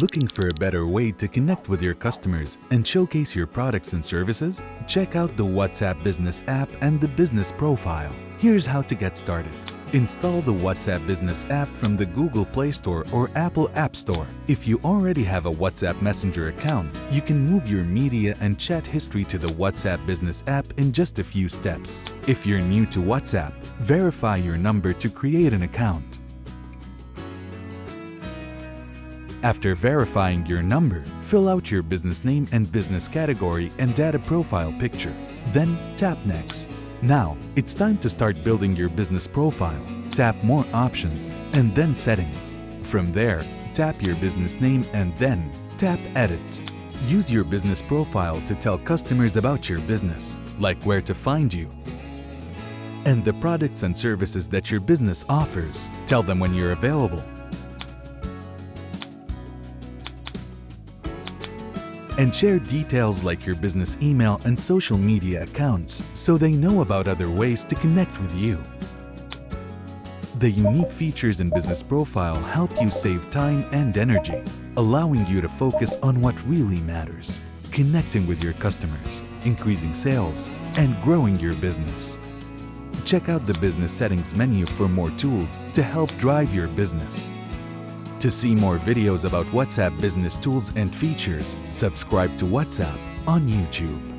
Looking for a better way to connect with your customers and showcase your products and services? Check out the WhatsApp Business app and the Business Profile. Here's how to get started. Install the WhatsApp Business app from the Google Play Store or Apple App Store. If you already have a WhatsApp Messenger account, you can move your media and chat history to the WhatsApp Business app in just a few steps. If you're new to WhatsApp, verify your number to create an account. After verifying your number, fill out your business name and business category and data profile picture. Then tap Next. Now, it's time to start building your business profile. Tap More Options and then Settings. From there, tap your business name and then tap Edit. Use your business profile to tell customers about your business, like where to find you, and the products and services that your business offers. Tell them when you're available. And share details like your business email and social media accounts so they know about other ways to connect with you. The unique features in Business Profile help you save time and energy, allowing you to focus on what really matters: connecting with your customers, increasing sales, and growing your business. Check out the Business Settings menu for more tools to help drive your business. To see more videos about WhatsApp business tools and features, subscribe to WhatsApp on YouTube.